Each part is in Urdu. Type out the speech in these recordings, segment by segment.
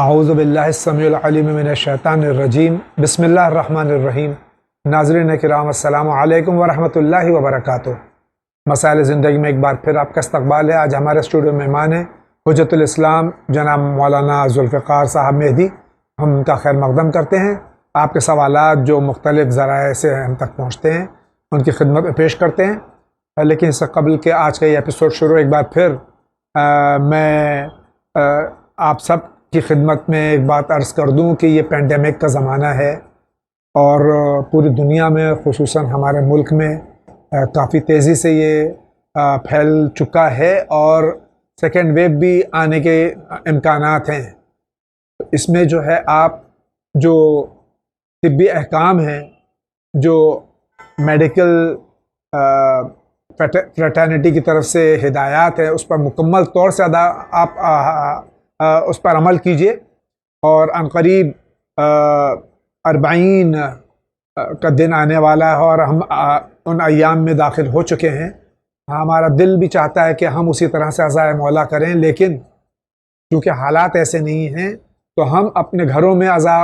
اعوذ باللہ السمیع العلیم من الشیطان الرجیم بسم اللہ الرحمن الرحیم۔ ناظرین کرام السلام علیکم ورحمۃ اللہ وبرکاتہ۔ مسائل زندگی میں ایک بار پھر آپ کا استقبال ہے۔ آج ہمارے اسٹوڈیو میں مہمان ہیں حجت الاسلام جناب مولانا ذوالفقار صاحب مہدی۔ ہم ان کا خیر مقدم کرتے ہیں۔ آپ کے سوالات جو مختلف ذرائع سے ہم تک پہنچتے ہیں ان کی خدمت میں پیش کرتے ہیں۔ لیکن اس سے قبل کہ آج کا یہ ایپیسوڈ شروع ایک بار پھر میں آپ سب کی خدمت میں ایک بات عرض کر دوں کہ یہ پینڈیمک کا زمانہ ہے اور پوری دنیا میں خصوصاً ہمارے ملک میں کافی تیزی سے یہ پھیل چکا ہے اور سیکنڈ ویو بھی آنے کے امکانات ہیں۔ اس میں جو ہے آپ جو طبی احکام ہیں، جو میڈیکل فریٹرنیٹی کی طرف سے ہدایات ہے، اس پر مکمل طور سے آپ اس پر عمل کیجئے۔ اور عنقریب 40 کا دن آنے والا ہے اور ہم ان ایام میں داخل ہو چکے ہیں۔ ہمارا دل بھی چاہتا ہے کہ ہم اسی طرح سے عزائے مولا کریں، لیکن چونکہ حالات ایسے نہیں ہیں تو ہم اپنے گھروں میں عزا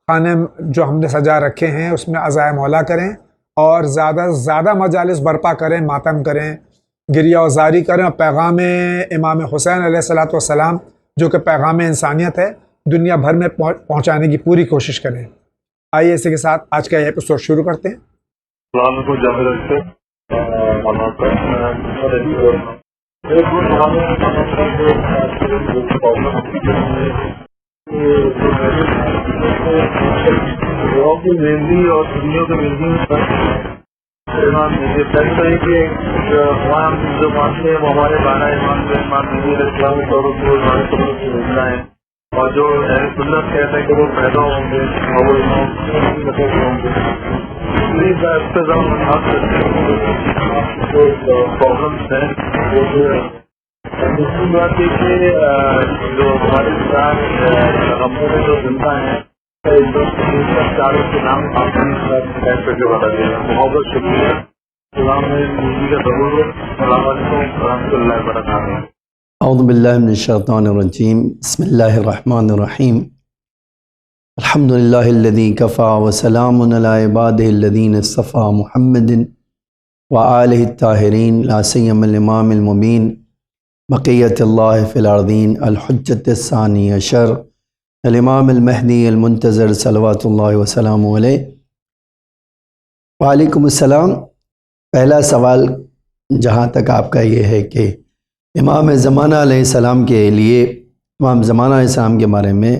خانے جو ہم نے سجا رکھے ہیں اس میں عزائے مولا کریں اور زیادہ سے زیادہ مجالس برپا کریں، ماتم کریں، گریہ وزاری کریں اور پیغام امام حسین علیہ الصلوۃ والسلام جو کہ پیغام انسانیت ہے دنیا بھر میں پہنچانے کی پوری کوشش کریں۔ آئیے اسی کے ساتھ آج کا یہ ایپیسوڈ شروع کرتے ہیں۔ السلام علیکم جامع کی مہندی اور دنیا کی مہندی مجھے لگتا ہے کہ ہم جو مانتے ہیں وہ ہمارے بالا امام مہندی اسلام طور کو ملنا ہے، اور جو سنت کہتا ہے کہ وہ پیدا ہوں گے اور وہ ہوں گے۔ جو پرابلمس ہیں دوسری بات یہ کہ جو ہمارے ساتھ ہموں میں جو زندہ ہیں چاروں کے نام آپ کر کے بتا دیں۔ بہت شکریہ۔ السلام علیکم کا ضرور۔ السلام علیکم ورحمۃ اللہ وبرکاتہ۔ اعوذ باللہ من الشیطان الرجیم، بسم اللہ الرحمن الرحیم۔ الحمدللہ الذی کفا وسلام علی عبادہ الذین اصطفی محمد وآلہ الطاہرین لا سیما الامام المبین بقیت اللہ فی الارضین الحجۃ الثانی عشر الامام المہدی المنتظر صلوات اللہ وسلام علیہ۔ وعلیکم السلام۔ پہلا سوال جہاں تک آپ کا یہ ہے کہ امام زمانہ علیہ السلام کے لیے، امام زمانہ علیہ السلام کے بارے میں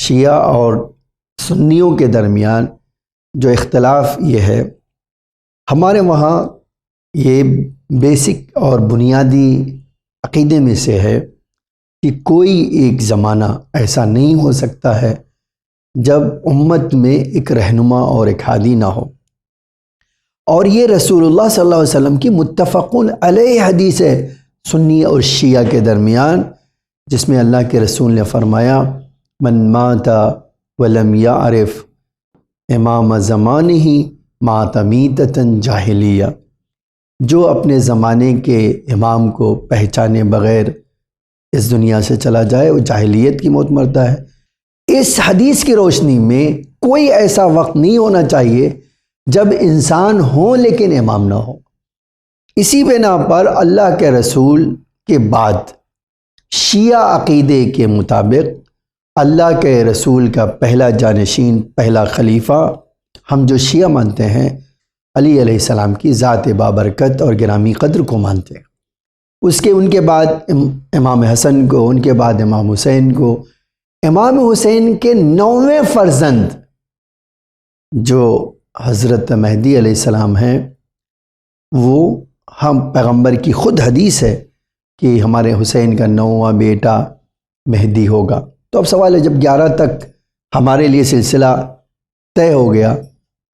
شیعہ اور سنیوں کے درمیان جو اختلاف یہ ہے، ہمارے وہاں یہ بیسک اور بنیادی عقیدے میں سے ہے کہ کوئی ایک زمانہ ایسا نہیں ہو سکتا ہے جب امت میں ایک رہنما اور ایک ہادی نہ ہو، اور یہ رسول اللہ صلی اللہ علیہ وسلم کی متفقن علیہ حدیث ہے سنی اور شیعہ کے درمیان، جس میں اللہ کے رسول نے فرمایا من مات ولم یعرف امام زمانہ مات میتۃ جاہلیہ، جو اپنے زمانے کے امام کو پہچانے بغیر اس دنیا سے چلا جائے وہ جاہلیت کی موت مرتا ہے۔ اس حدیث کی روشنی میں کوئی ایسا وقت نہیں ہونا چاہیے جب انسان ہو لیکن امام نہ ہو۔ اسی بنا پر اللہ کے رسول کے بعد شیعہ عقیدے کے مطابق اللہ کے رسول کا پہلا جانشین، پہلا خلیفہ ہم جو شیعہ مانتے ہیں علی علیہ السلام کی ذات بابرکت اور گرامی قدر کو مانتے ہیں۔ اس کے ان کے بعد امام حسن کو، ان کے بعد امام حسین کو، امام حسین کے 9ویں فرزند جو حضرت مہدی علیہ السلام ہیں، وہ ہم پیغمبر کی خود حدیث ہے کہ ہمارے حسین کا 9واں بیٹا مہدی ہوگا۔ تو اب سوال ہے جب 11 تک ہمارے لیے سلسلہ طے ہو گیا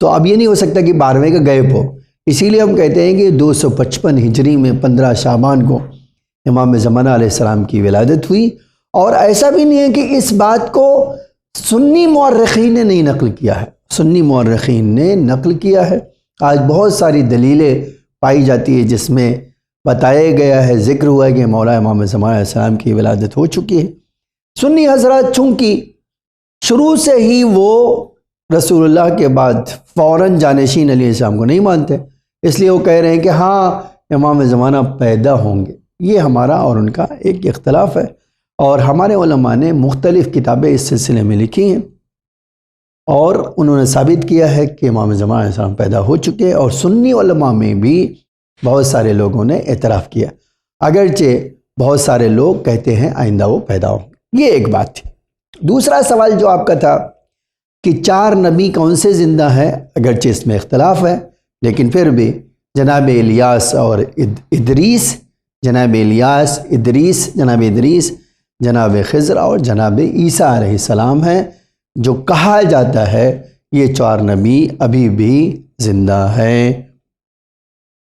تو اب یہ نہیں ہو سکتا کہ 12ویں کا غیب ہو۔ اسی لیے ہم کہتے ہیں کہ 255 ہجری میں 15 شعبان کو امام زمانہ علیہ السلام کی ولادت ہوئی، اور ایسا بھی نہیں ہے کہ اس بات کو سنی مورخین نے نہیں نقل کیا ہے، سنی مورخین نے نقل کیا ہے۔ آج بہت ساری دلیلیں پائی جاتی ہے جس میں بتایا گیا ہے، ذکر ہوا ہے کہ مولا امام زمانہ علیہ السلام کی ولادت ہو چکی ہے، سنی حضرات چونکہ شروع سے ہی وہ رسول اللہ کے بعد فوراً جانشین علیہ السلام کو نہیں مانتے، اس لیے وہ کہہ رہے ہیں کہ ہاں امام زمانہ پیدا ہوں گے۔ یہ ہمارا اور ان کا ایک اختلاف ہے، اور ہمارے علماء نے مختلف کتابیں اس سلسلے میں لکھی ہیں، اور انہوں نے ثابت کیا ہے کہ امام زمانہ علیہ السلام پیدا ہو چکے، اور سنی علماء میں بھی بہت سارے لوگوں نے اعتراف کیا، اگرچہ بہت سارے لوگ کہتے ہیں آئندہ وہ پیدا ہوں۔ یہ ایک بات تھی۔ دوسرا سوال جو آپ کا تھا کہ 4 نبی کون سے زندہ ہیں، اگرچہ اس میں اختلاف ہے لیکن پھر بھی جناب الیاس اور ادریس، جناب الیاس، جناب ادریس، جناب خضر اور جناب عیسیٰ علیہ السلام ہیں، جو کہا جاتا ہے یہ 4 نبی ابھی بھی زندہ ہیں۔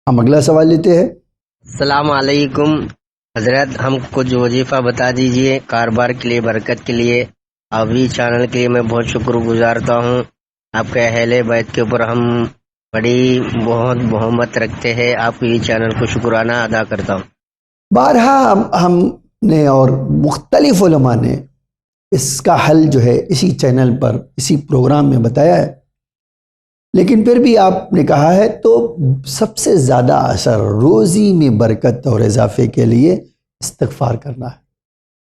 ہم اگلا سوال لیتے ہیں۔ السلام علیکم حضرت، ہم کچھ وظیفہ بتا دیجئے کاروبار کے لیے، برکت کے لیے، آپ بھی چینل کے لیے میں بہت شکر گزارتا ہوں۔ آپ کے اہل بیت کے اوپر ہم بڑی بہت محبت رکھتے ہیں، آپ کے چینل کو شکرانہ ادا کرتا ہوں۔ بارہا ہم نے اور مختلف علماء نے اس کا حل جو ہے اسی چینل پر اسی پروگرام میں بتایا ہے، لیکن پھر بھی آپ نے کہا ہے تو سب سے زیادہ اثر روزی میں برکت اور اضافے کے لیے استغفار کرنا ہے۔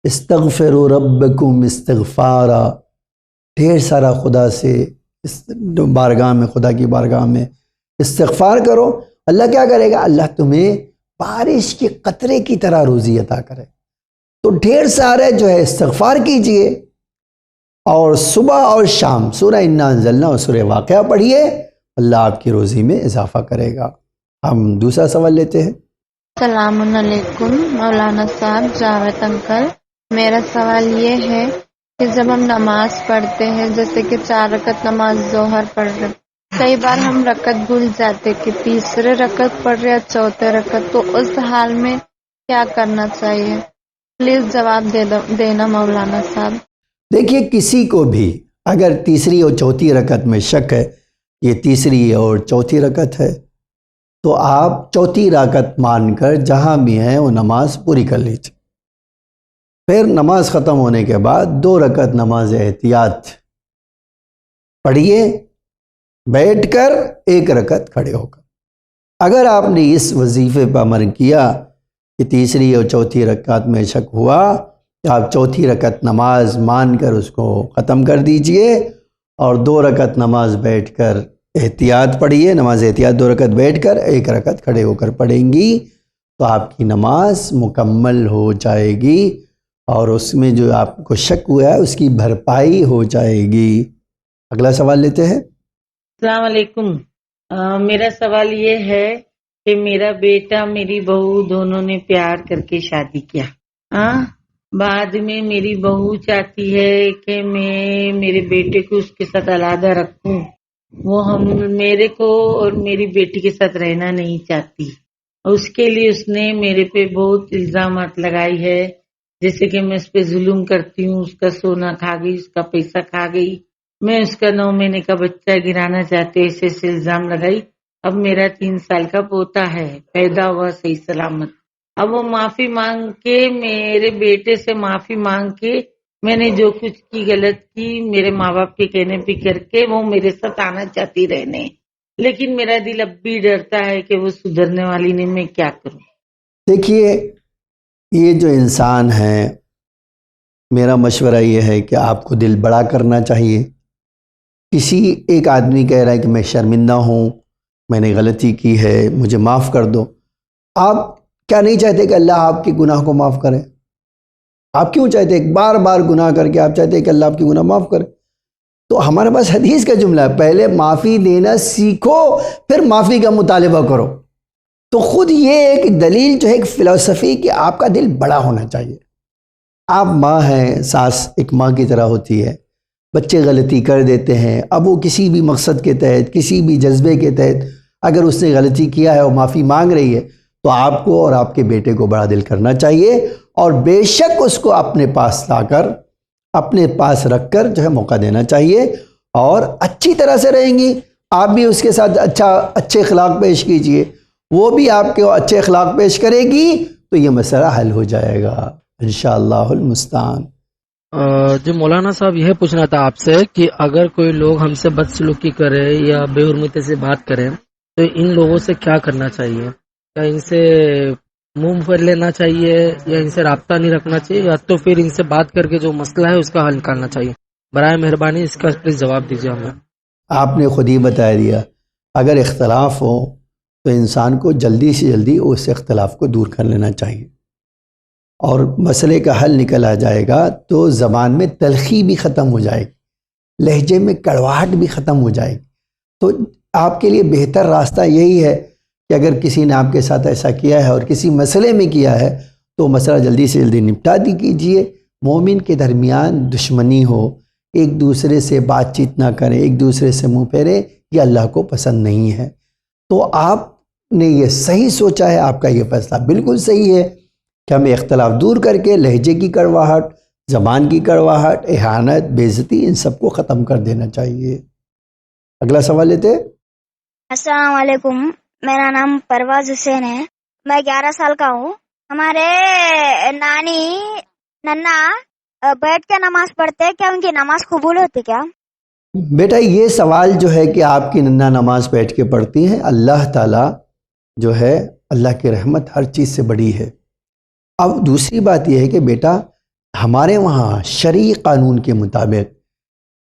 استغفروا ربکم استغفارا، ڈھیر سارا خدا سے بارگاہ میں، خدا کی بارگاہ میں استغفار کرو۔ اللہ کیا کرے گا؟ اللہ تمہیں بارش کے قطرے کی طرح روزی عطا کرے۔ تو ڈھیر سارے جو ہے استغفار کیجئے، اور صبح اور شام سورہ انا انزلنا اور سورہ واقعہ پڑھیے، اللہ آپ کی روزی میں اضافہ کرے گا۔ ہم دوسرا سوال لیتے ہیں۔ السلام علیکم مولانا صاحب، جاوید انکل، میرا سوال یہ ہے کہ جب ہم نماز پڑھتے ہیں، جیسے کہ 4 رکعت نماز ظہر پڑھ رہے، کئی بار ہم رکعت بھول جاتے کہ تیسرے رکعت پڑھ رہے یا چوتھے رکعت، تو اس حال میں کیا کرنا چاہیے؟ پلیز جواب دینا مولانا صاحب۔ دیکھیے، کسی کو بھی اگر تیسری اور چوتھی رکعت میں شک ہے، یہ تیسری اور چوتھی رکعت ہے، تو آپ چوتھی رکعت مان کر جہاں بھی ہیں وہ نماز پوری کر لیجیے۔ پھر نماز ختم ہونے کے بعد 2 رکعت نماز احتیاط پڑھیے، بیٹھ کر 1 رکعت کھڑے ہو کر۔ اگر آپ نے اس وظیفے پر عمل کیا کہ تیسری اور چوتھی رکعت میں شک ہوا، کہ آپ چوتھی رکعت نماز مان کر اس کو ختم کر دیجئے، اور 2 رکعت نماز بیٹھ کر احتیاط پڑھیے، نماز احتیاط 2 رکعت بیٹھ کر 1 رکعت کھڑے ہو کر پڑھیں گی، تو آپ کی نماز مکمل ہو جائے گی، اور اس میں جو آپ کو شک ہوا ہے اس کی بھرپائی ہو جائے گی۔ اگلا سوال لیتے ہیں۔ السلام علیکم، میرا سوال یہ ہے کہ میرا بیٹا میری بہو دونوں نے پیار کر کے شادی کیا، بعد میں میری بہو چاہتی ہے کہ میں میرے بیٹے کو اس کے ساتھ علیحدہ رکھوں، وہ میرے کو اور میری بیٹی کے ساتھ رہنا نہیں چاہتی، اور اس کے لیے اس نے میرے پہ بہت الزامات لگائی ہے، جیسے کہ میں اس پہ ظلم کرتی ہوں، اس کا سونا کھا گئی، اس کا پیسہ کھا گئی، میں اس کا 9 مہینے کا بچہ گرانا چاہتے، ایسے الزام لگائی۔ اب میرا 3 سال کا پوتا ہے، پیدا ہوا صحیح سلامت۔ اب وہ معافی مانگ کے، میرے بیٹے سے معافی مانگ کے، میں نے جو کچھ کی غلط کی، میرے ماں باپ کے کہنے پہ کر کے وہ میرے ساتھ آنا چاہتی رہنے، لیکن میرا دل اب بھی ڈرتا ہے کہ وہ سدھرنے والی نہیں، میں کیا کروں؟ دیکھیے، یہ جو انسان ہے، میرا مشورہ یہ ہے کہ آپ کو دل بڑا کرنا چاہیے۔ کسی ایک آدمی کہہ رہا ہے کہ میں شرمندہ ہوں، میں نے غلطی کی ہے، مجھے معاف کر دو، آپ کیا نہیں چاہتے کہ اللہ آپ کے گناہ کو معاف کرے؟ آپ کیوں چاہتے ہیں بار بار گناہ کر کے آپ چاہتے ہیں کہ اللہ آپ کی گناہ معاف کرے؟ تو ہمارے پاس حدیث کا جملہ ہے، پہلے معافی دینا سیکھو، پھر معافی کا مطالبہ کرو۔ تو خود یہ ایک دلیل جو ہے، ایک فلسفی کہ آپ کا دل بڑا ہونا چاہیے۔ آپ ماں ہیں، ساس ایک ماں کی طرح ہوتی ہے، بچے غلطی کر دیتے ہیں، اب وہ کسی بھی مقصد کے تحت، کسی بھی جذبے کے تحت اگر اس نے غلطی کیا ہے اور معافی مانگ رہی ہے، تو آپ کو اور آپ کے بیٹے کو بڑا دل کرنا چاہیے، اور بے شک اس کو اپنے پاس لا کر، اپنے پاس رکھ کر جو ہے موقع دینا چاہیے، اور اچھی طرح سے رہیں گی، آپ بھی اس کے ساتھ اچھے اخلاق پیش کیجئے، وہ بھی آپ کے اچھے اخلاق پیش کرے گی، تو یہ مسئلہ حل ہو جائے گا انشاءاللہ المستعان۔ جو مولانا صاحب یہ پوچھنا تھا آپ سے کہ اگر کوئی لوگ ہم سے بدسلوکی کرے یا بے حرمتی سے بات کرے تو ان لوگوں سے کیا کرنا چاہیے؟ کیا ان سے منہ پھیر لینا چاہیے یا ان سے رابطہ نہیں رکھنا چاہیے یا تو پھر ان سے بات کر کے جو مسئلہ ہے اس کا حل نکالنا چاہیے؟ برائے مہربانی اس کا پلیز جواب دیجیے ہمیں۔ آپ نے خود ہی بتا دیا، اگر اختلاف ہو تو انسان کو جلدی سے جلدی اس اختلاف کو دور کر لینا چاہیے، اور مسئلے کا حل نکل آ جائے گا تو زبان میں تلخی بھی ختم ہو جائے گی، لہجے میں کڑواہٹ بھی ختم ہو جائے گی۔ تو آپ کے لیے بہتر راستہ یہی ہے کہ اگر کسی نے آپ کے ساتھ ایسا کیا ہے اور کسی مسئلے میں کیا ہے تو مسئلہ جلدی سے جلدی نپٹا دی کیجئے۔ مومن کے درمیان دشمنی ہو، ایک دوسرے سے بات چیت نہ کریں، ایک دوسرے سے منہ پھیرے، یہ اللہ کو پسند نہیں ہے۔ تو آپ نے یہ صحیح سوچا ہے، آپ کا یہ فیصلہ بالکل صحیح ہے کہ ہمیں اختلاف دور کر کے لہجے کی کڑواہٹ، زبان کی کڑواہٹ، اہانت، بے عزتی، ان سب کو ختم کر دینا چاہیے۔ اگلا سوال لیتے۔ السلام علیکم، میرا نام پرواز حسین ہے، میں 11 سال کا ہوں۔ ہمارے ننا بیٹھ کے نماز پڑھتے ہیں، کیا ان کی نماز قبول ہوتی کیا؟ بیٹا یہ سوال جو ہے کہ آپ کی ننا نماز بیٹھ کے پڑھتی ہیں، اللہ تعالیٰ جو ہے، اللہ کی رحمت ہر چیز سے بڑی ہے۔ اب دوسری بات یہ ہے کہ بیٹا ہمارے وہاں شرعی قانون کے مطابق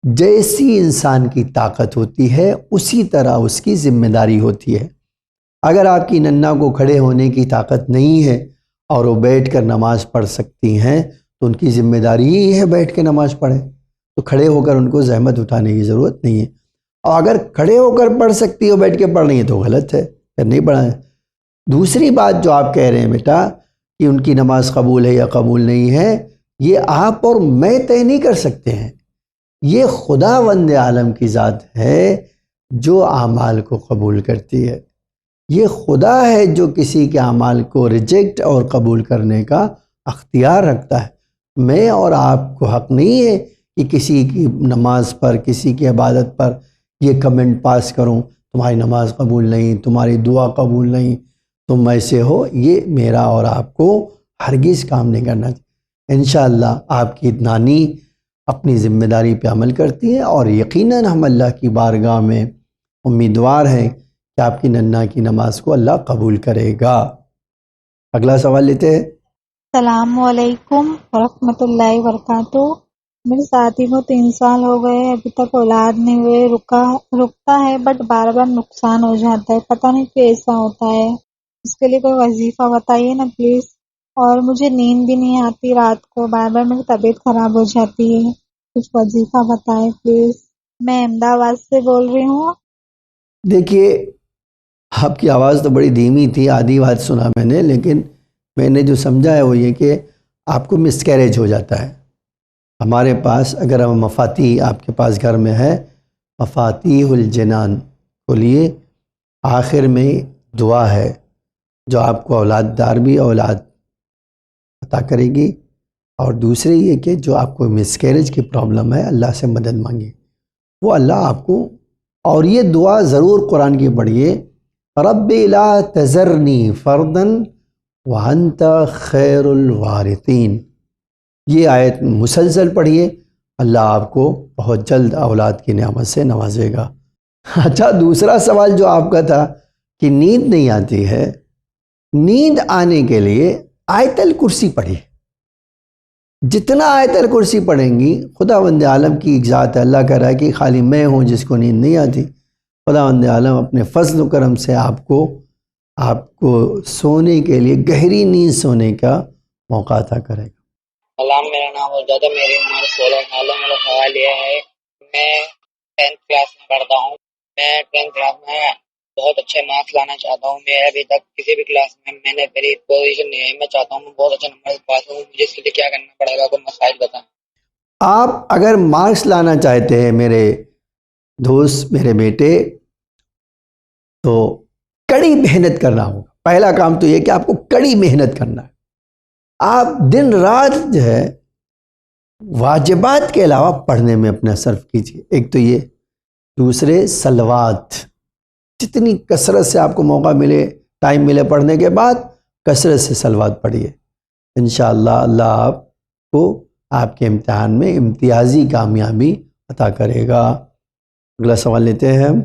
جیسی انسان کی طاقت ہوتی ہے اسی طرح اس کی ذمہ داری ہوتی ہے۔ اگر آپ کی ننا کو کھڑے ہونے کی طاقت نہیں ہے اور وہ بیٹھ کر نماز پڑھ سکتی ہیں تو ان کی ذمہ داری ہی ہے بیٹھ کے نماز پڑھیں، تو کھڑے ہو کر ان کو زحمت اٹھانے کی ضرورت نہیں ہے۔ اور اگر کھڑے ہو کر پڑھ سکتی ہو بیٹھ کے پڑھ رہی ہے تو غلط ہے، پھر نہیں پڑھائیں۔ دوسری بات جو آپ کہہ رہے ہیں بیٹا کہ ان کی نماز قبول ہے یا قبول نہیں ہے، یہ آپ اور میں طے نہیں کر سکتے ہیں، یہ خداوند عالم کی ذات ہے جو اعمال کو قبول کرتی ہے۔ یہ خدا ہے جو کسی کے اعمال کو ریجیکٹ اور قبول کرنے کا اختیار رکھتا ہے۔ میں اور آپ کو حق نہیں ہے کہ کسی کی نماز پر، کسی کی عبادت پر یہ کمنٹ پاس کروں، تمہاری نماز قبول نہیں، تمہاری دعا قبول نہیں، تم ایسے ہو۔ یہ میرا اور آپ کو ہرگز کام نہیں کرنا چاہیے۔ انشاءاللہ آپ کی نانی اپنی ذمہ داری پہ عمل کرتی ہے، اور یقیناً ہم اللہ کی بارگاہ میں امیدوار ہیں کہ آپ کی ننا کی نماز کو اللہ قبول کرے گا۔ اگلا سوال لیتے ہیں۔ السلام علیکم ورحمۃ اللہ وبرکاتہ۔ میرے ساتھی کو 3 سال ہو گئے، ابھی تک اولاد نہیں ہوئے، رکتا ہے بٹ بار بار نقصان ہو جاتا ہے، پتہ نہیں کیوں ایسا ہوتا ہے۔ اس کے لیے کوئی وظیفہ بتائیے نا پلیز۔ اور مجھے نیند بھی نہیں آتی رات کو، بار بار میری طبیعت خراب ہو جاتی ہے، کچھ وظیفہ بتائیں پلیز۔ میں احمد آباد سے بول رہی ہوں۔ دیکھیے آپ کی آواز تو بڑی دھیمی تھی، آدھی بات سنا میں نے، لیکن میں نے جو سمجھا ہے وہ یہ کہ آپ کو مس کیریج ہو جاتا ہے۔ ہمارے پاس اگر ہم مفاتیح آپ کے پاس گھر میں ہے، مفاتیح الجنان کھولیے، آخر میں دعا ہے جو آپ کو اولاد دار بھی اولاد عطا کرے گی، اور دوسرے یہ کہ جو آپ کو مس کیریج کی پرابلم ہے اللہ سے مدد مانگے، وہ اللہ آپ کو، اور یہ دعا ضرور قرآن کی پڑھیے، رب لا تذرنی فردا وانت خیر الوارثین، یہ آیت مسلسل پڑھیے، اللہ آپ کو بہت جلد اولاد کی نعمت سے نوازے گا۔ اچھا دوسرا سوال جو آپ کا تھا کہ نیند نہیں آتی ہے، نیند آنے کے لیے آیت الکرسی پڑھیے، جتنا آیت الکرسی پڑھیں گی، خداوند عالم کی ایک ذات ہے، اللہ کہہ رہا ہے کہ خالی میں ہوں جس کو نیند نہیں آتی، خداوند عالم اپنے فضل و کرم سے آپ کو سونے کے لیے، گہری نیند سونے کا موقع عطا کرے گا۔ سلام، میرا نام عزت ہے، میری عمر 16 سال ہے۔ میرا سوال یہ ہے، میں 10th کلاس میں پڑھتا ہوں، میں 10th کلاس میں بہت اچھے مارکس لانا چاہتا ہوں۔ میں ابھی تک کسی بھی کلاس میں نے میری پوزیشن نہیں ہے، میں چاہتا ہوں بہت اچھے نمبر سے پاس ہوں، مجھے اس کے لیے کیا کرنا پڑے گا؟ کوئی مسائل بتائیں۔ آپ اگر مارکس لانا چاہتے ہیں میرے دوست، میرے بیٹے، تو کڑی محنت کرنا ہوگا۔ پہلا کام تو یہ کہ آپ کو کڑی محنت کرنا ہے، آپ دن رات جو ہے واجبات کے علاوہ پڑھنے میں اپنا صرف کیجیے، ایک تو یہ، دوسرے صلوات، جتنی کثرت سے آپ کو موقع ملے، ٹائم ملے پڑھنے کے بعد، کثرت سے صلوات پڑھیے، انشاءاللہ اللہ آپ کو آپ کے امتحان میں امتیازی کامیابی عطا کرے گا۔ اگلا سوال لیتے ہیں ہم۔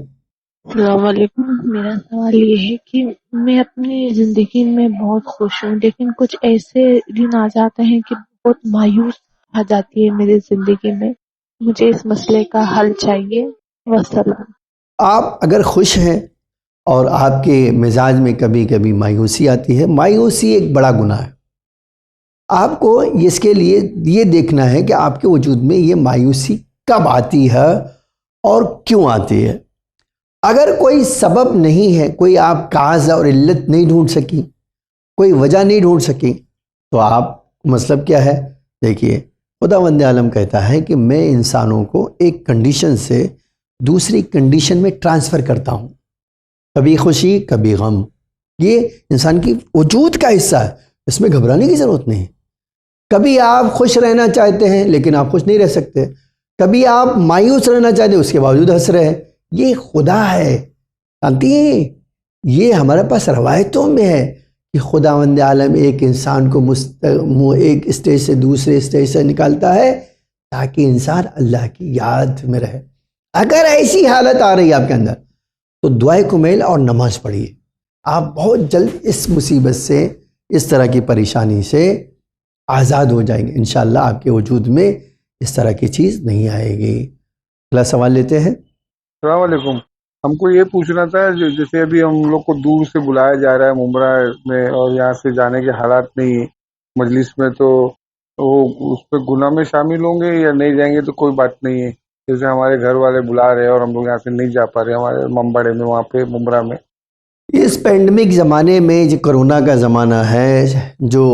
السلام علیکم، میرا سوال یہ ہے کہ میں اپنی زندگی میں بہت خوش ہوں، لیکن کچھ ایسے دن آ جاتے ہیں کہ بہت مایوس آ جاتی ہے میری زندگی میں، مجھے اس مسئلے کا حل چاہیے۔ وسلام۔ آپ اگر خوش ہیں اور آپ کے مزاج میں کبھی کبھی مایوسی آتی ہے، مایوسی ایک بڑا گناہ ہے۔ آپ کو اس کے لیے یہ دیکھنا ہے کہ آپ کے وجود میں یہ مایوسی کب آتی ہے اور کیوں آتی ہے۔ اگر کوئی سبب نہیں ہے، کوئی آپ کاز اور علت نہیں ڈھونڈ سکی، کوئی وجہ نہیں ڈھونڈ سکی، تو آپ مطلب کیا ہے؟ دیکھیے، خداوند عالم کہتا ہے کہ میں انسانوں کو ایک کنڈیشن سے دوسری کنڈیشن میں ٹرانسفر کرتا ہوں، کبھی خوشی کبھی غم۔ یہ انسان کی وجود کا حصہ ہے، اس میں گھبرانے کی ضرورت نہیں۔ کبھی آپ خوش رہنا چاہتے ہیں لیکن آپ خوش نہیں رہ سکتے، کبھی آپ مایوس رہنا چاہتے ہیں اس کے باوجود ہنس رہے ہیں۔ یہ خدا ہے، جانتی ہیں؟ یہ ہمارے پاس روایتوں میں ہے کہ خداوند عالم ایک انسان کو ایک اسٹیج سے دوسرے اسٹیج سے نکالتا ہے تاکہ انسان اللہ کی یاد میں رہے۔ اگر ایسی حالت آ رہی ہے آپ کے اندر تو دعائے کمیل اور نماز پڑھیے، آپ بہت جلد اس مصیبت سے، اس طرح کی پریشانی سے آزاد ہو جائیں گے۔ انشاءاللہ آپ کے وجود میں اس طرح کی چیز نہیں آئے گی۔ اگلا سوال لیتے ہیں۔ السلام علیکم، ہم کو یہ پوچھنا تھا جیسے ابھی ہم لوگ کو دور سے بلایا جا رہا ہے ممبرا میں، اور یہاں سے جانے کے حالات نہیں ہیں مجلس میں، تو وہ اس پہ گناہ میں شامل ہوں گے یا نہیں جائیں گے تو کوئی بات نہیں ہے؟ جیسے ہمارے گھر والے بلا رہے ہیں اور ہم لوگ یہاں سے نہیں جا پا رہے ہمارے ممبڑے میں، وہاں پہ ممبرا میں۔ اس پینڈمک زمانے میں جو کرونا کا زمانہ ہے، جو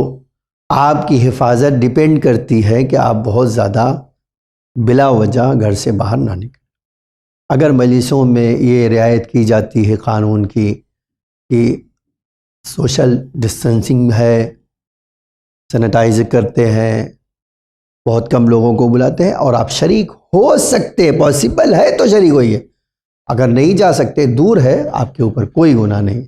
آپ کی حفاظت ڈیپینڈ کرتی ہے کہ آپ بہت زیادہ بلا وجہ گھر سے باہر نہ نکلیں۔ اگر مجلسوں میں یہ رعایت کی جاتی ہے قانون کی کہ سوشل ڈسٹینسنگ ہے، سینیٹائز کرتے ہیں، بہت کم لوگوں کو بلاتے ہیں، اور آپ شریک ہو سکتے، پاسبل ہے تو شریک ہوئیے، اگر نہیں جا سکتے، دور ہے، آپ کے اوپر کوئی گناہ نہیں۔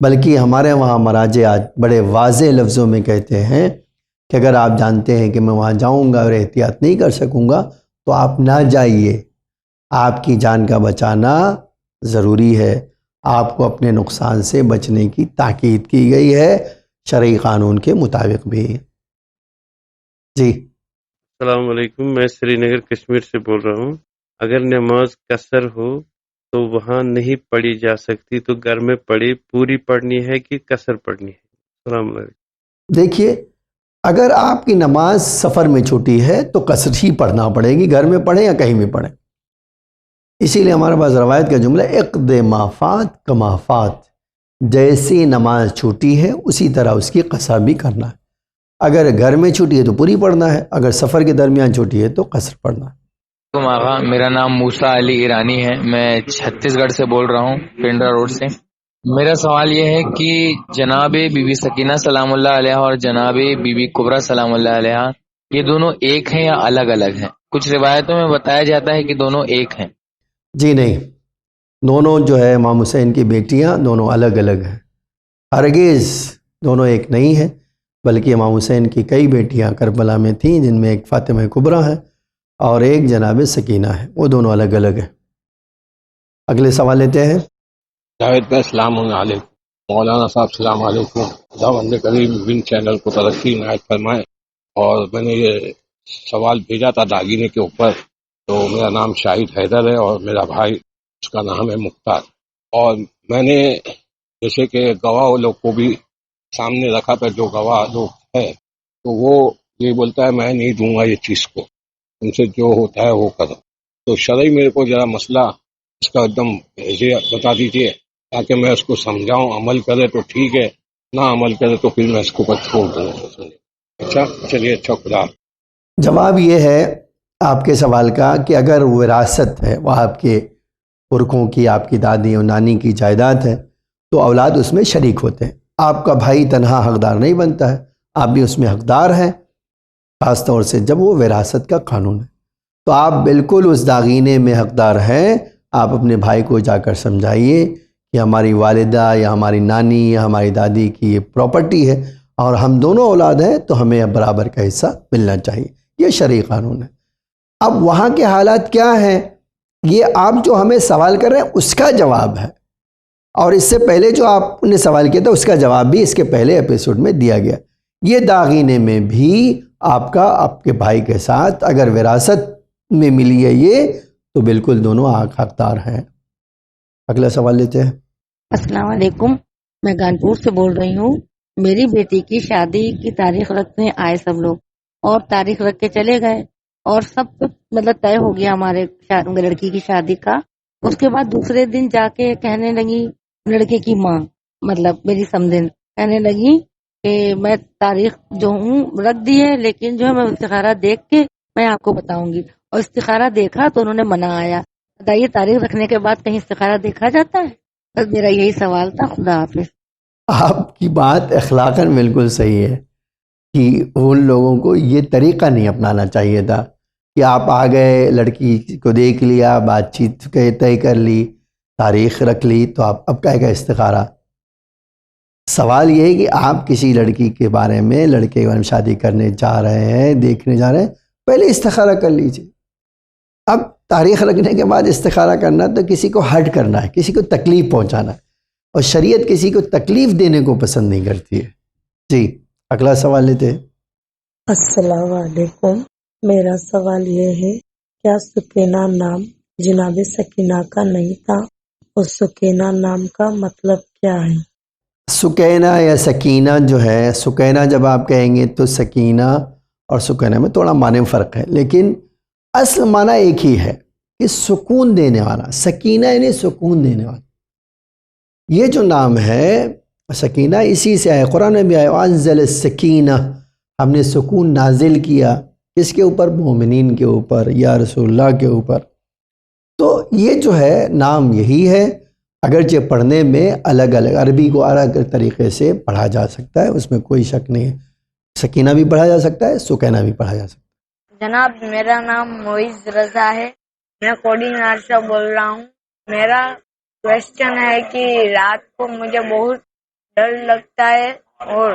بلکہ ہمارے وہاں مراجع آج بڑے واضح لفظوں میں کہتے ہیں کہ اگر آپ جانتے ہیں کہ میں وہاں جاؤں گا اور احتیاط نہیں کر سکوں گا تو آپ نہ جائیے، آپ کی جان کا بچانا ضروری ہے۔ آپ کو اپنے نقصان سے بچنے کی تاکید کی گئی ہے شرعی قانون کے مطابق بھی۔ جی السلام علیکم، میں سری نگر کشمیر سے بول رہا ہوں۔ اگر نماز قصر ہو تو وہاں نہیں پڑھی جا سکتی تو گھر میں پوری پڑھنی ہے کہ قصر پڑھنی ہے؟ السلام علیکم۔ دیکھیے، اگر آپ کی نماز سفر میں چھوٹی ہے تو قصر ہی پڑھنا پڑے گی، گھر میں پڑھیں یا کہیں بھی پڑھیں۔ اسی لیے ہمارے پاس روایت کا جملہ اقض ما فات کما فات، جیسی نماز چھوٹی ہے اسی طرح اس کی قصر بھی کرنا ہے۔ اگر گھر میں چھوٹی ہے تو پوری پڑھنا ہے، اگر سفر کے درمیان چھوٹی ہے تو قصر پڑھنا ہے۔ آغا، میرا نام موسیٰ علی ایرانی ہے، میں چھتیس گڑھ سے بول رہا ہوں، پنڈرا روڈ سے۔ میرا سوال یہ ہے کہ جناب بی بی سکینہ سلام اللہ علیہ اور جناب بی بی کبریٰ سلام اللہ علیہ، یہ دونوں ایک ہیں یا الگ الگ ہیں؟ کچھ روایتوں میں بتایا جاتا ہے کہ دونوں ایک ہیں۔ جی نہیں، دونوں جو ہے امام حسین کی بیٹیاں دونوں الگ الگ ہیں، ہرگز دونوں ایک نہیں ہیں، بلکہ امام حسین کی کئی بیٹیاں کربلا میں تھیں، جن میں ایک فاطمہ کبریٰ ہے اور ایک جناب سکینہ ہے، وہ دونوں الگ الگ ہیں۔ اگلے سوال لیتے ہیں۔ جاوید بھائی السلام علیکم، مولانا صاحب السلام علیکم، خداوند کریم ون چینل کو ترقی عنایت فرمائے۔ اور میں نے یہ سوال بھیجا تھا داگینے کے اوپر، تو میرا نام شاہد حیدر ہے اور میرا بھائی اس کا نام ہے مختار، اور میں نے جیسے کہ گواہ لوگ کو بھی سامنے رکھا پہ، جو گواہ لوگ ہے تو وہ یہ بولتا ہے میں نہیں دوں گا یہ چیز کو، ان سے جو ہوتا ہے وہ کرو۔ تو شرعی میرے کو ذرا مسئلہ اس کا ایک دم بتا دیجیے تاکہ میں اس کو سمجھاؤں، عمل کرے تو ٹھیک ہے، نہ عمل کرے تو پھر میں اس کو چھوڑ دوں گا۔ اچھا چلیے، اچھا، خدا۔ جواب یہ ہے آپ کے سوال کا کہ اگر وراثت ہے، وہ آپ کے پرکھوں کی، آپ کی دادی اور نانی کی جائیداد ہے، تو اولاد اس میں شریک ہوتے ہیں۔ آپ کا بھائی تنہا حقدار نہیں بنتا ہے، آپ بھی اس میں حقدار ہیں، خاص طور سے جب وہ وراثت کا قانون ہے۔ تو آپ بالکل اس داغینے میں حقدار ہیں۔ آپ اپنے بھائی کو جا کر سمجھائیے کہ ہماری والدہ یا ہماری نانی یا ہماری دادی کی یہ پراپرٹی ہے اور ہم دونوں اولاد ہیں تو ہمیں برابر کا حصہ ملنا چاہیے۔ یہ شرعی قانون ہے. اب وہاں کے حالات کیا ہیں یہ آپ جو ہمیں سوال کر رہے ہیں اس کا جواب ہے، اور اس سے پہلے جو آپ نے سوال کیا تھا اس کا جواب بھی اس کے پہلے ایپیسوڈ میں دیا گیا. یہ داغینے میں بھی آپ کا آپ کے بھائی کے ساتھ اگر وراثت میں ملی ہے یہ تو بالکل دونوں حقدار ہیں. اگلا سوال لیتے ہیں. السلام علیکم، میں کانپور سے بول رہی ہوں. میری بیٹی کی شادی کی تاریخ رکھنے آئے سب لوگ اور تاریخ رکھ کے چلے گئے اور سب مطلب طے ہو گیا ہمارے لڑکی کی شادی کا. اس کے بعد دوسرے دن جا کے کہنے لگی لڑکے کی ماں مطلب میری سمدن کہنے لگی کہ میں تاریخ جو ہوں رکھ دی ہے لیکن جو ہے میں استخارہ دیکھ کے میں آپ کو بتاؤں گی. اور استخارہ دیکھا تو انہوں نے منع آیا. بتائیے تاریخ رکھنے کے بعد کہیں استخارہ دیکھا جاتا ہے؟ بس میرا یہی سوال تھا. خدا حافظ. آپ کی بات اخلاقاً بالکل صحیح ہے کہ ان لوگوں کو یہ طریقہ نہیں اپنانا چاہیے تھا کہ آپ آ گئے لڑکی کو دیکھ لیا بات چیت طے کر لی تاریخ رکھ لی تو آپ اب کیا استخارہ. سوال یہ ہے کہ آپ کسی لڑکی کے بارے میں لڑکے کے بارے میں شادی کرنے جا رہے ہیں دیکھنے جا رہے ہیں پہلے استخارہ کر لیجیے. اب تاریخ رکھنے کے بعد استخارہ کرنا تو کسی کو ہرٹ کرنا ہے کسی کو تکلیف پہنچانا ہے اور شریعت کسی کو تکلیف دینے کو پسند نہیں کرتی ہے. جی اگلا سوال لیتے ہیں. السلام علیکم، میرا سوال یہ ہے کیا سکینہ نام جناب سکینہ کا نہیں تھا اور سکینہ نام کا مطلب کیا ہے؟ سکینہ یا سکینہ جو ہے سکینہ جب آپ کہیں گے تو سکینہ اور سکینہ میں تھوڑا معنی میں فرق ہے لیکن اصل معنی ایک ہی ہے کہ سکون دینے والا. سکینہ یعنی سکون دینے والا. یہ جو نام ہے سکینہ اسی سے آئے قرآن میں بھی آئے وانزل السکینہ ہم نے سکون نازل کیا کس کے اوپر مومنین کے اوپر یا رسول اللہ کے اوپر. تو یہ جو ہے نام یہی ہے اگرچہ پڑھنے میں الگ الگ عربی کو الگ طریقے سے پڑھا جا سکتا ہے اس میں کوئی شک نہیں ہے. سکینہ بھی پڑھا جا سکتا ہے سکینہ بھی پڑھا جا سکتا ہے. جناب میرا نام معیز رضا ہے، میں کوڈینار سے بول رہا ہوں. میرا کوشچن ہے کہ رات کو مجھے بہت ڈر لگتا ہے اور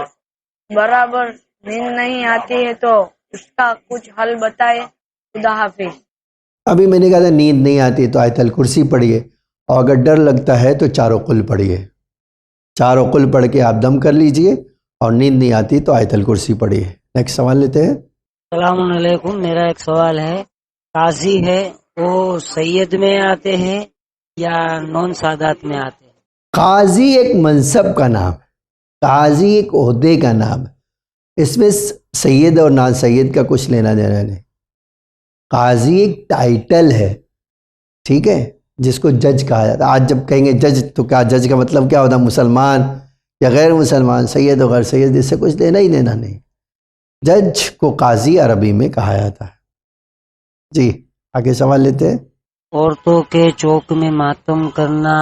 برابر نیند نہیں آتی ہے تو اس کا کچھ حل بتائے. خدا حافظ. ابھی میں نے کہا تھا نیند نہیں آتی تو آیت الکرسی پڑھیے اور اگر ڈر لگتا ہے تو چاروں قل پڑھیے. چاروں قل پڑھ کے آپ دم کر لیجئے اور نیند نہیں آتی تو آیت الکرسی پڑھیے. نیکسٹ سوال لیتے ہیں. السلام علیکم، میرا ایک سوال ہے قاضی ہے وہ سید میں آتے ہیں یا نون سادات میں آتے ہیں؟ قاضی ایک منصب کا نام ہے، قاضی ایک عہدے کا نام ہے. اس میں سید اور نان سید کا کچھ لینا دینا نہیں. قاضی ایک ٹائٹل ہے، ٹھیک ہے، جس کو جج کہا جاتا ہے. آج جب کہیں گے جج تو کیا جج کا مطلب کیا ہوتا ہے؟ مسلمان یا غیر مسلمان، سید و غیر سید، اس سے کچھ لینا ہی دینا نہیں. جج کو قاضی عربی میں کہا جاتا ہے. جی آگے سوال لیتے ہیں. عورتوں کے چوک میں ماتم کرنا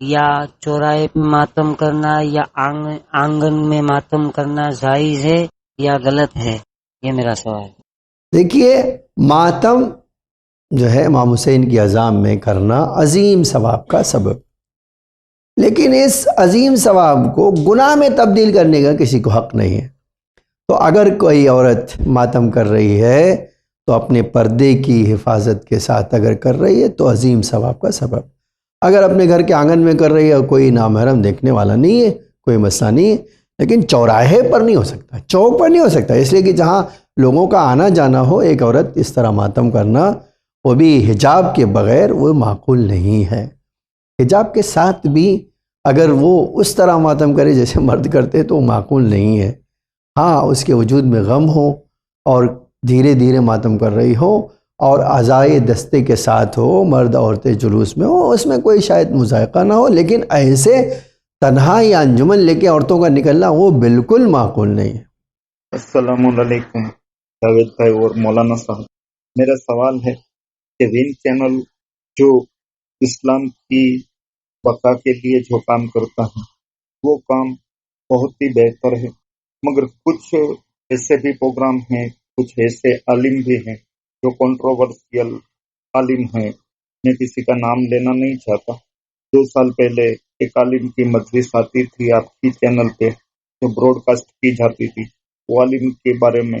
یا چوراہے پہ ماتم کرنا یا آنگن میں ماتم کرنا جائز ہے یا غلط ہے؟ یہ میرا سوال ہے. دیکھیے ماتم جو ہے امام حسین کی عزام میں کرنا عظیم ثواب کا سبب، لیکن اس عظیم ثواب کو گناہ میں تبدیل کرنے کا کسی کو حق نہیں ہے. تو اگر کوئی عورت ماتم کر رہی ہے تو اپنے پردے کی حفاظت کے ساتھ اگر کر رہی ہے تو عظیم ثواب کا سبب. اگر اپنے گھر کے آنگن میں کر رہی ہے اور کوئی نامحرم دیکھنے والا نہیں ہے کوئی مسئلہ نہیں ہے، لیکن چوراہے پر نہیں ہو سکتا، چوک پر نہیں ہو سکتا، اس لیے کہ جہاں لوگوں کا آنا جانا ہو ایک عورت اس طرح ماتم کرنا وہ بھی حجاب کے بغیر وہ معقول نہیں ہے. حجاب کے ساتھ بھی اگر وہ اس طرح ماتم کرے جیسے مرد کرتے تو وہ معقول نہیں ہے. ہاں اس کے وجود میں غم ہو اور دھیرے دھیرے ماتم کر رہی ہو اور اعضائے دستے کے ساتھ ہو، مرد عورتیں جلوس میں ہو، اس میں کوئی شاید مذائقہ نہ ہو، لیکن ایسے تنہا یا انجمن لے کے عورتوں کا نکلنا وہ بالکل معقول نہیں ہے. السلام علیکم جاوید بھائی اور مولانا صاحب. میرا سوال ہے کہ وین چینل جو اسلام کی بقا کے لیے جو کام کرتا ہے وہ کام بہت ہی بہتر ہے، مگر کچھ ایسے بھی پروگرام ہیں، کچھ ایسے عالم بھی ہیں جو کنٹروورسیل عالم ہیں. میں کسی کا نام لینا نہیں چاہتا. 2 سال پہلے ایک عالم کی مجلس آتی تھی آپ کی چینل پہ جو براڈ کاسٹ کی جاتی تھی. وہ عالم کے بارے میں